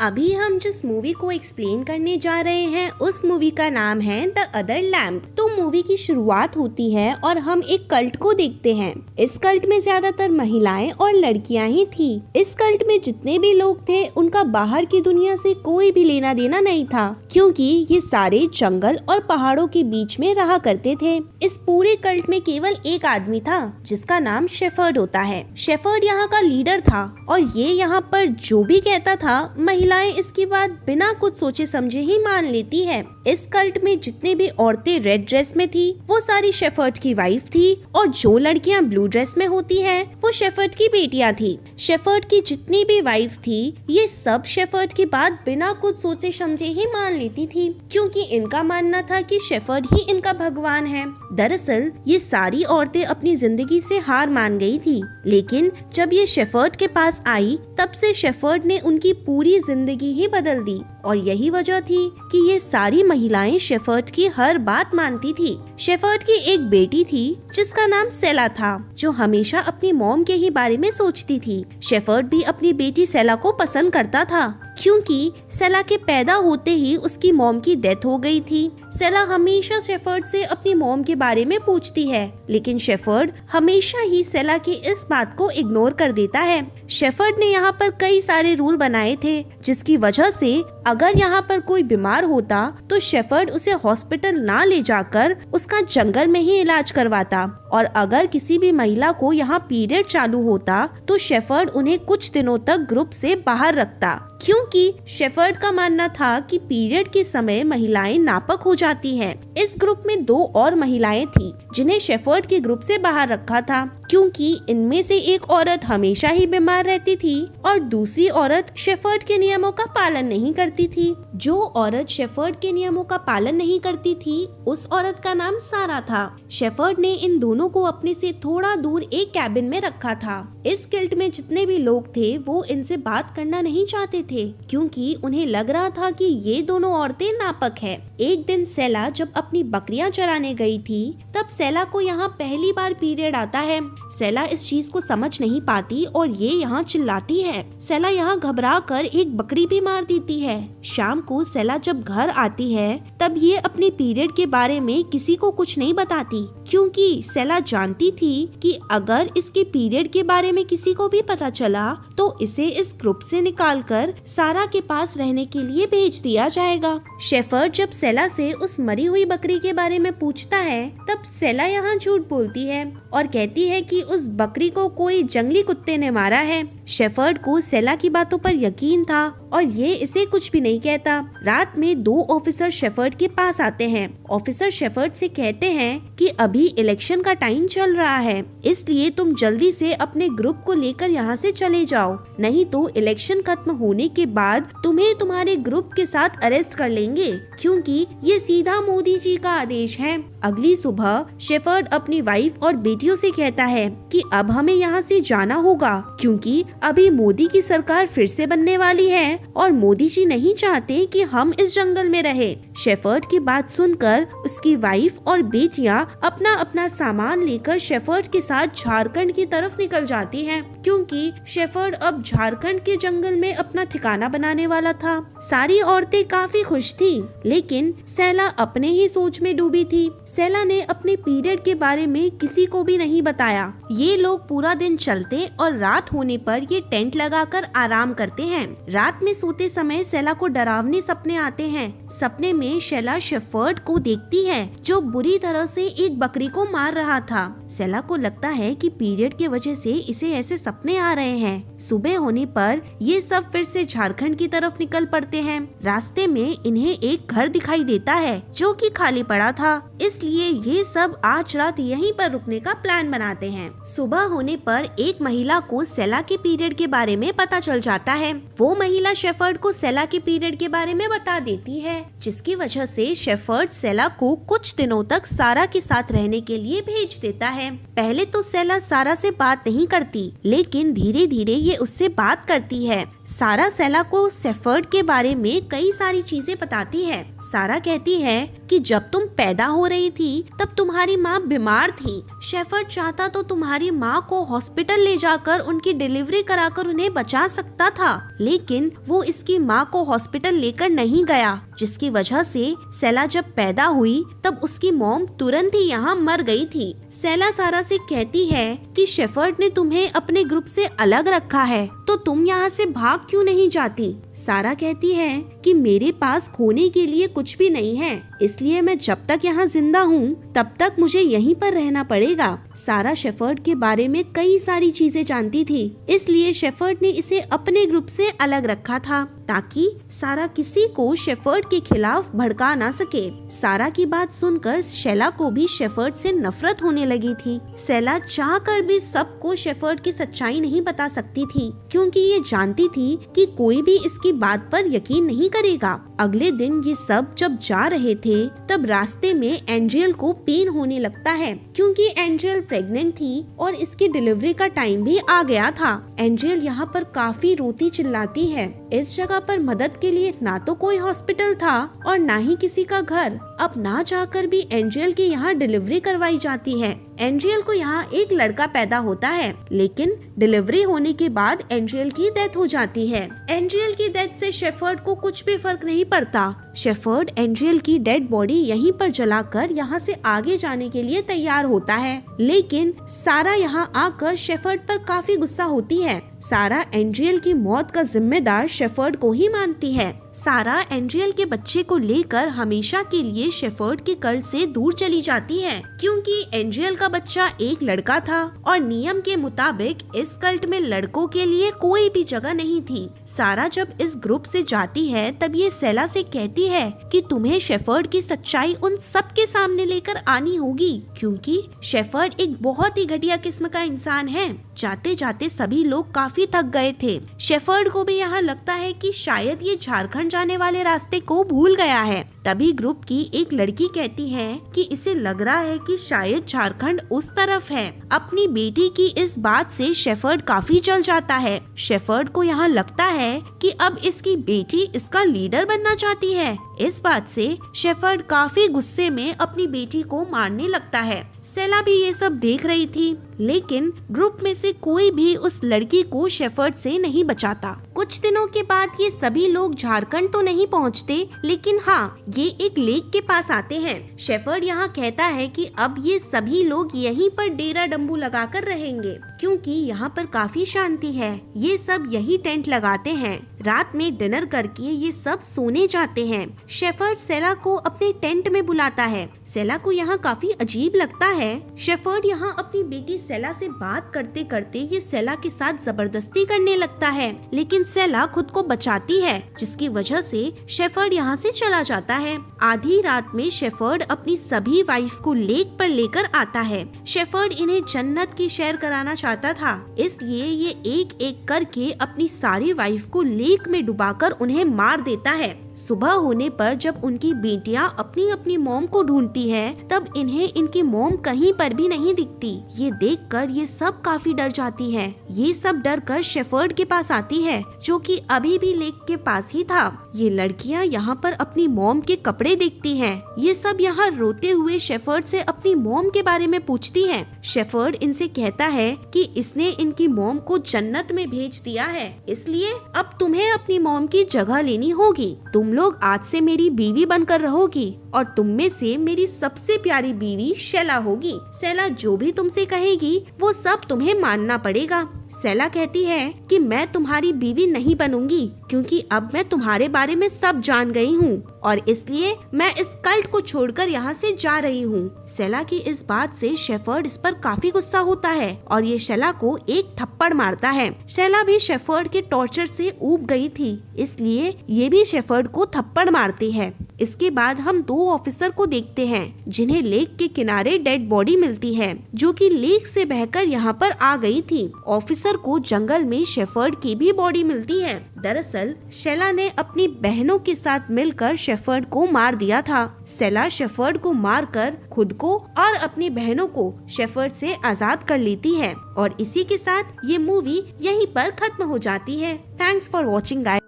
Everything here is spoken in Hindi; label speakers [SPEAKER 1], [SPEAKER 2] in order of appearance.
[SPEAKER 1] अभी हम जिस मूवी को एक्सप्लेन करने जा रहे हैं उस मूवी का नाम है द अदर लैम्प। तो मूवी की शुरुआत होती है और हम एक कल्ट को देखते हैं। इस कल्ट में ज्यादातर महिलाएं और लड़कियां ही थी। इस कल्ट में जितने भी लोग थे उनका बाहर की दुनिया से कोई भी लेना देना नहीं था, क्योंकि ये सारे जंगल और पहाड़ों के बीच में रहा करते थे। इस पूरे कल्ट में केवल एक आदमी था जिसका नाम शेफर्ड होता है। शेफर्ड यहाँ का लीडर था और ये यहाँ पर जो भी कहता था महिलाएं इसकी बात बिना कुछ सोचे समझे ही मान लेती है। इस कल्ट में जितने भी औरतें रेड ड्रेस में थी वो सारी शेफर्ड की वाइफ थी और जो लड़कियां ब्लू ड्रेस में होती हैं वो शेफर्ड की बेटियां थी। शेफर्ड की जितनी भी वाइफ थी ये सब शेफर्ड की बात बिना कुछ सोचे समझे ही मान लेती थी, क्योंकि इनका मानना था कि शेफर्ड ही इनका भगवान है। दरअसल ये सारी औरतें अपनी जिंदगी से हार मान गई थी, लेकिन जब ये शेफर्ड के पास आई तब से शेफर्ड ने उनकी पूरी जिंदगी ही बदल दी। और यही वजह थी कि ये सारी महिलाएं शेफर्ड की हर बात मानती थी। शेफर्ड की एक बेटी थी जिसका नाम सेला था, जो हमेशा अपनी मॉम के ही बारे में सोचती थी। शेफर्ड भी अपनी बेटी सेला को पसंद करता था, क्योंकि सेला के पैदा होते ही उसकी मॉम की डेथ हो गई थी। सेला हमेशा शेफर्ड से अपनी मॉम के बारे में पूछती है, लेकिन शेफर्ड हमेशा ही सेला की इस बात को इग्नोर कर देता है। शेफर्ड ने यहाँ पर कई सारे रूल बनाए थे, जिसकी वजह से अगर यहाँ पर कोई बीमार होता तो शेफर्ड उसे हॉस्पिटल ना ले जाकर उसका जंगल में ही इलाज करवाता, और अगर किसी भी महिला को यहाँ पीरियड चालू होता तो शेफर्ड उन्हें कुछ दिनों तक ग्रुप से बाहर रखता, क्योंकि शेफर्ड का मानना था कि पीरियड के समय महिलाएं नापक हो जाती हैं। इस ग्रुप में 2 और महिलाएं थी जिन्हें शेफर्ड के ग्रुप से बाहर रखा था, क्योंकि इनमें से एक औरत हमेशा ही बीमार रहती थी और दूसरी औरत शेफर्ड के नियमों का पालन नहीं करती थी। जो औरत शेफर्ड के नियमों का पालन नहीं करती थी उस औरत का नाम सारा था। शेफर्ड ने इन दोनों को अपने से थोड़ा दूर एक कैबिन में रखा था। इस गिल्ड में जितने भी लोग थे वो इनसे बात करना नहीं चाहते थे, क्योंकि उन्हें लग रहा था कि ये दोनों औरतें नापक है। एक दिन सेला जब अपनी बकरियां चराने गई थी तब सेला को यहाँ पहली बार पीरियड आता है। सेला इस चीज को समझ नहीं पाती और ये यहाँ चिल्लाती है। सेला यहाँ घबरा कर एक बकरी भी मार देती है। शाम को सेला जब घर आती है तब ये अपने पीरियड के बारे में किसी को कुछ नहीं बताती, क्योंकि सेला जानती थी कि अगर इसके पीरियड के बारे में किसी को भी पता चला तो इसे इस ग्रुप से निकालकर सारा के पास रहने के लिए भेज दिया जाएगा। शेफर्ड जब सेला से उस मरी हुई बकरी के बारे में पूछता है तब सेला यहाँ झूठ बोलती है और कहती है कि उस बकरी को कोई जंगली कुत्ते ने मारा है। शेफर्ड को सेला की बातों पर यकीन था और ये इसे कुछ भी नहीं कहता। रात में 2 ऑफिसर शेफर्ड के पास आते हैं। ऑफिसर शेफर्ड से कहते हैं कि अभी इलेक्शन का टाइम चल रहा है, इसलिए तुम जल्दी से अपने ग्रुप को लेकर यहाँ से चले जाओ, नहीं तो इलेक्शन खत्म होने के बाद तुम्हें तुम्हारे ग्रुप के साथ अरेस्ट कर लेंगे, क्योंकि ये सीधा मोदी जी का आदेश है। अगली सुबह शेफर्ड अपनी वाइफ और बेटियों से कहता है कि अब हमें यहाँ से जाना होगा, क्योंकि अभी मोदी की सरकार फिर से बनने वाली है और मोदी जी नहीं चाहते कि हम इस जंगल में रहे। शेफर्ड की बात सुनकर उसकी वाइफ और बेटियां अपना अपना सामान लेकर शेफर्ड के साथ झारखंड की तरफ निकल जाती हैं, क्योंकि शेफर्ड अब झारखंड के जंगल में अपना ठिकाना बनाने वाला था। सारी औरतें काफी खुश थी, लेकिन सेला अपने ही सोच में डूबी थी। सेला ने अपने पीरियड के बारे में किसी को भी नहीं बताया। ये लोग पूरा दिन चलते और रात होने पर ये टेंट लगाकर आराम करते हैं। रात में सोते समय सेला को डरावने सपने आते हैं। सपने में सेला शेफर्ड को देखती है जो बुरी तरह से एक बकरी को मार रहा था। सेला को लगता है कि पीरियड की वजह से इसे ऐसे सपने आ रहे हैं। सुबह होने पर ये सब फिर से झारखंड की तरफ निकल पड़ते हैं। रास्ते में इन्हें एक घर दिखाई देता है जो कि खाली पड़ा था, इसलिए ये सब आज रात यहीं पर रुकने का प्लान बनाते हैं। सुबह होने पर एक महिला को सेला के पीरियड के बारे में पता चल जाता है। वो महिला शेफर्ड को सेला के पीरियड के बारे में बता देती है, जिसकी वजह से शेफर्ड सेला को कुछ दिनों तक सारा के साथ रहने के लिए भेज देता है। पहले तो सेला सारा से बात नहीं करती, लेकिन धीरे धीरे ये उससे बात करती है। सारा सेला को शेफर्ड के बारे में कई सारी चीजें बताती है। सारा कहती है कि जब तुम पैदा हो रही थी तब तुम्हारी माँ बीमार थी, शेफर्ड चाहता तो तुम्हारी माँ को हॉस्पिटल ले जाकर उनकी डिलीवरी कराकर उन्हें बचा सकता था, लेकिन वो इसकी माँ को हॉस्पिटल लेकर नहीं गया, जिसकी वजह से सेला जब पैदा हुई तब उसकी मॉम तुरंत ही यहाँ मर गई थी। सेला सारा से कहती है कि शेफर्ड ने तुम्हें अपने ग्रुप से अलग रखा है, तो तुम यहाँ से भाग क्यों नहीं जाती? सारा कहती है कि मेरे पास खोने के लिए कुछ भी नहीं है, इसलिए मैं जब तक यहाँ जिंदा हूँ तब तक मुझे यहीं पर रहना पड़ेगा। सारा शेफर्ड के बारे में कई सारी चीजें जानती थी, इसलिए शेफर्ड ने इसे अपने ग्रुप से अलग रखा था ताकि सारा किसी को शेफर्ड के खिलाफ भड़का ना सके। सारा की बात सुनकर सेला को भी शेफर्ड से नफरत होने लगी थी। सेला चाहकर भी सबको शेफर्ड की सच्चाई नहीं बता सकती थी, क्योंकि ये जानती थी कि कोई भी इसकी बात पर यकीन नहीं करेगा। अगले दिन ये सब जब जा रहे थे तब रास्ते में एंजेल को पेन होने लगता है, क्योंकि एंजेल प्रेग्नेंट थी और इसकी डिलीवरी का टाइम भी आ गया था। एंजेल यहाँ पर काफी रोती चिल्लाती है। इस जगह पर मदद के लिए ना तो कोई हॉस्पिटल था और ना ही किसी का घर। अब ना चाहकर भी एंजेल की यहाँ डिलीवरी करवाई जाती है। एंजेल को यहाँ एक लड़का पैदा होता है, लेकिन डिलीवरी होने के बाद एंजेल की डेथ हो जाती है। एंजेल की डेथ से शेफर्ड को कुछ भी फर्क नहीं पड़ता। शेफर्ड एंजेल की डेड बॉडी यहीं पर जलाकर यहाँ से आगे जाने के लिए तैयार होता है, लेकिन सारा यहाँ आकर शेफर्ड पर काफी गुस्सा होती है। सारा एंजेल की मौत का जिम्मेदार शेफर्ड को ही मानती है। सारा एंजेल के बच्चे को लेकर हमेशा के लिए शेफर्ड के कल्ट से दूर चली जाती है, क्योंकि एंजेल का बच्चा एक लड़का था और नियम के मुताबिक इस कल्ट में लड़कों के लिए कोई भी जगह नहीं थी। सारा जब इस ग्रुप से जाती है तब ये सेला से कहती है कि तुम्हें शेफर्ड की सच्चाई उन सब के सामने लेकर आनी होगी, क्योंकि शेफर्ड एक बहुत ही घटिया किस्म का इंसान है। जाते जाते सभी लोग काफी थक गए थे। शेफर्ड को भी यहाँ लगता है कि शायद ये झारखंड जाने वाले रास्ते को भूल गया है। तभी ग्रुप की एक लड़की कहती है कि इसे लग रहा है कि शायद झारखंड उस तरफ है। अपनी बेटी की इस बात से शेफर्ड काफी जल जाता है। शेफर्ड को यहाँ लगता है कि अब इसकी बेटी इसका लीडर बनना चाहती है। इस बात से शेफर्ड काफी गुस्से में अपनी बेटी को मारने लगता है। सेला भी ये सब देख रही थी, लेकिन ग्रुप में से कोई भी उस लड़की को शेफर्ड से नहीं बचाता। कुछ दिनों के बाद ये सभी लोग झारखंड तो नहीं पहुंचते, लेकिन हाँ, ये एक लेक के पास आते हैं। शेफर्ड यहाँ कहता है कि अब ये सभी लोग यहीं पर डेरा डंबू लगाकर रहेंगे, क्योंकि यहाँ पर काफी शांति है। ये सब यही टेंट लगाते हैं। रात में डिनर करके ये सब सोने जाते हैं। शेफर्ड सेला को अपने टेंट में बुलाता है। सेला को यहाँ काफी अजीब लगता है। शेफर्ड यहाँ अपनी बेटी सेला से बात करते करते ये सेला के साथ जबरदस्ती करने लगता है, लेकिन सेला खुद को बचाती है, जिसकी वजह से शेफर्ड यहाँ से चला जाता है। आधी रात में शेफर्ड अपनी सभी वाइफ को लेक पर लेकर आता है। शेफर्ड इन्हें जन्नत की सैर कराना चाहता था, इसलिए ये एक एक करके अपनी सारी वाइफ को लेक में डुबाकर उन्हें मार देता है। सुबह होने पर जब उनकी बेटियां अपनी अपनी मॉम को ढूंढती हैं, तब इन्हें इनकी मॉम कहीं पर भी नहीं दिखती। ये देखकर ये सब काफी डर जाती है। ये सब डर कर शेफर्ड के पास आती है, जो कि अभी भी लेक के पास ही था। ये लड़कियां यहाँ पर अपनी मॉम के कपड़े देखती हैं। ये सब यहाँ रोते हुए शेफर्ड से अपनी मॉम के बारे में पूछती हैं। शेफर्ड इनसे कहता है कि इसने इनकी मॉम को जन्नत में भेज दिया है, इसलिए अब तुम्हें अपनी मॉम की जगह लेनी होगी। तुम लोग आज से मेरी बीवी बनकर रहोगी और तुम में से मेरी सबसे प्यारी बीवी सेला होगी। सेला जो भी तुमसे कहेगी वो सब तुम्हें मानना पड़ेगा। सेला कहती है कि मैं तुम्हारी बीवी नहीं बनूंगी, क्योंकि अब मैं तुम्हारे बारे में सब जान गई हूँ और इसलिए मैं इस कल्ट को छोड़कर यहाँ से जा रही हूँ। सेला की इस बात से शेफर्ड इस पर काफी गुस्सा होता है और ये सेला को एक थप्पड़ मारता है। सेला भी शेफर्ड के टॉर्चर से ऊब गई थी, इसलिए ये भी शेफर्ड को थप्पड़ मारती है। इसके बाद हम दो ऑफिसर को देखते हैं, जिन्हें लेक के किनारे डेड बॉडी मिलती है, जो कि लेक से बहकर यहाँ पर आ गई थी। ऑफिसर को जंगल में शेफर्ड की भी बॉडी मिलती है। दरअसल सेला ने अपनी बहनों के साथ मिलकर शेफर्ड को मार दिया था। सेला शेफर्ड को मारकर खुद को और अपनी बहनों को शेफर्ड से आजाद कर लेती है और इसी के साथ ये मूवी यहीं पर खत्म हो जाती है। Thanks for watching guys.